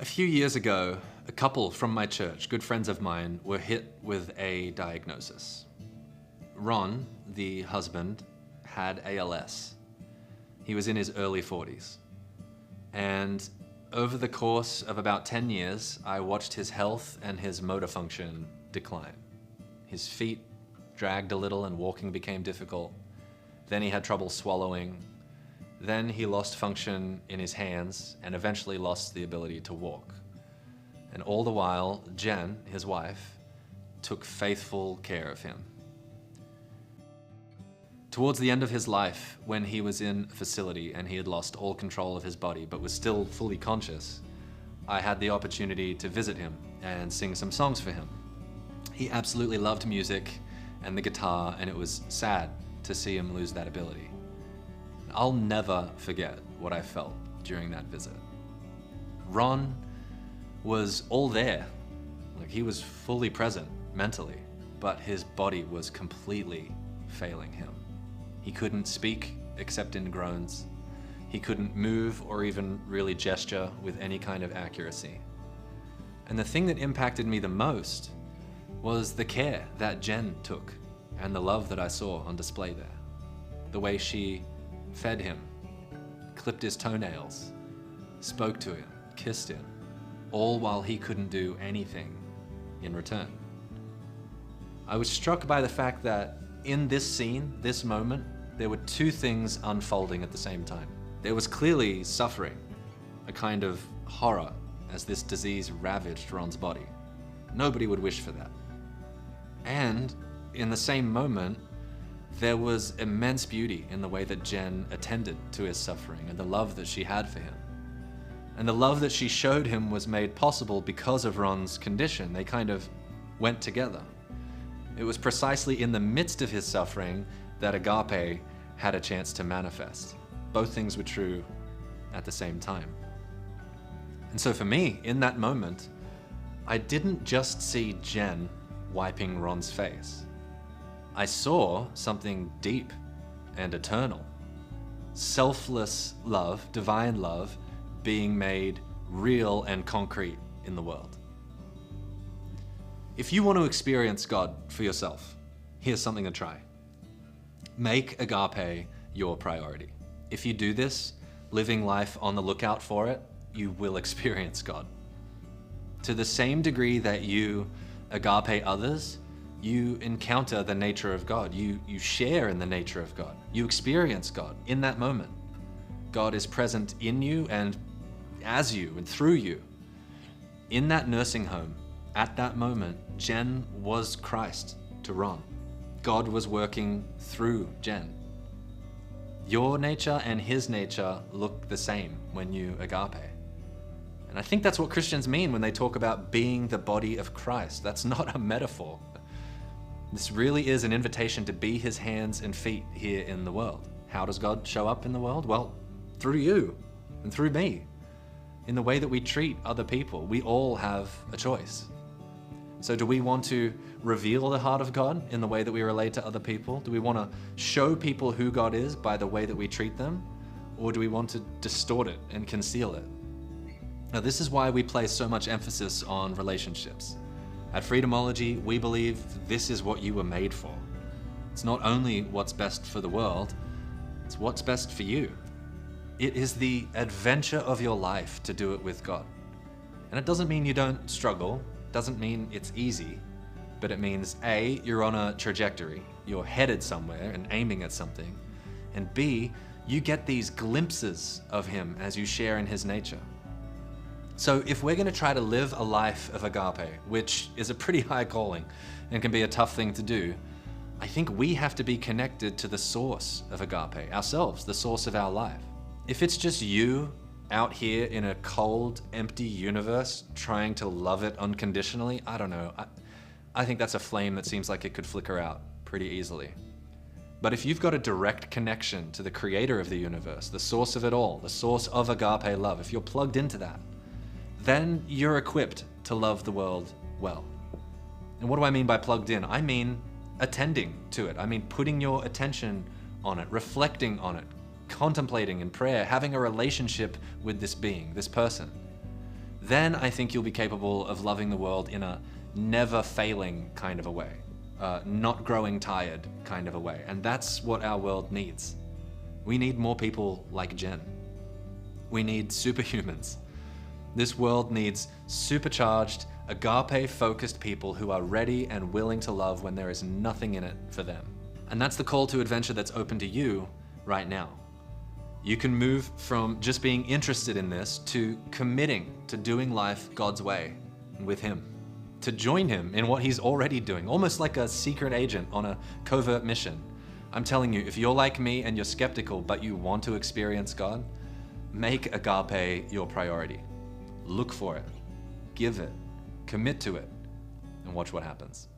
A few years ago, a couple from my church, good friends of mine, were hit with a diagnosis. Ron, the husband, had ALS. He was in his early 40s. And over the course of about 10 years, I watched his health and his motor function decline. His feet dragged a little and walking became difficult. Then he had trouble swallowing. Then he lost function in his hands and eventually lost the ability to walk. And all the while, Jen, his wife, took faithful care of him. Towards the end of his life, when he was in a facility and he had lost all control of his body but was still fully conscious, I had the opportunity to visit him and sing some songs for him. He absolutely loved music and the guitar, and it was sad to see him lose that ability. I'll never forget what I felt during that visit. Ron was all there. Like, he was fully present mentally, but his body was completely failing him. He couldn't speak except in groans. He couldn't move or even really gesture with any kind of accuracy. And the thing that impacted me the most was the care that Jen took and the love that I saw on display there. The way she fed him, clipped his toenails, spoke to him, kissed him, all while he couldn't do anything in return. I was struck by the fact that in this scene, this moment, there were two things unfolding at the same time. There was clearly suffering, a kind of horror as this disease ravaged Ron's body. Nobody would wish for that. And in the same moment, there was immense beauty in the way that Jen attended to his suffering and the love that she had for him. And the love that she showed him was made possible because of Ron's condition. They kind of went together. It was precisely in the midst of his suffering that Agape had a chance to manifest. Both things were true at the same time. And so for me, in that moment, I didn't just see Jen wiping Ron's face. I saw something deep and eternal. Selfless love, divine love, being made real and concrete in the world. If you want to experience God for yourself, here's something to try. Make Agape your priority. If you do this, living life on the lookout for it, you will experience God. To the same degree that you agape others, you encounter the nature of God. You share in the nature of God. You experience God in that moment. God is present in you and as you and through you. In that nursing home, at that moment, Jen was Christ to Ron. God was working through Jen. Your nature and his nature look the same when you agape. And I think that's what Christians mean when they talk about being the body of Christ. That's not a metaphor. This really is an invitation to be his hands and feet here in the world. How does God show up in the world? Well, through you and through me, in the way that we treat other people. We all have a choice. So do we want to reveal the heart of God in the way that we relate to other people? Do we want to show people who God is by the way that we treat them? Or do we want to distort it and conceal it? Now, this is why we place so much emphasis on relationships. At Freedomology, we believe this is what you were made for. It's not only what's best for the world, it's what's best for you. It is the adventure of your life to do it with God. And it doesn't mean you don't struggle, doesn't mean it's easy, but it means A, you're on a trajectory, you're headed somewhere and aiming at something, and B, you get these glimpses of him as you share in his nature. So if we're going to try to live a life of agape, which is a pretty high calling and can be a tough thing to do, I think we have to be connected to the source of agape, ourselves, the source of our life. If it's just you out here in a cold, empty universe trying to love it unconditionally, I don't know. I think that's a flame that seems like it could flicker out pretty easily. But if you've got a direct connection to the creator of the universe, the source of it all, the source of agape love, if you're plugged into that, then you're equipped to love the world well. And what do I mean by plugged in? I mean attending to it. I mean putting your attention on it, reflecting on it, contemplating in prayer, having a relationship with this being, this person. then I think you'll be capable of loving the world in a never failing kind of a way, not growing tired kind of a way. And that's what our world needs. We need more people like Jen. We need superhumans. This world needs supercharged, agape-focused people who are ready and willing to love when there is nothing in it for them. And that's the call to adventure that's open to you right now. You can move from just being interested in this to committing to doing life God's way and with Him, to join Him in what He's already doing, almost like a secret agent on a covert mission. I'm telling you, if you're like me and you're skeptical, but you want to experience God, make agape your priority. Look for it, give it, commit to it, and watch what happens.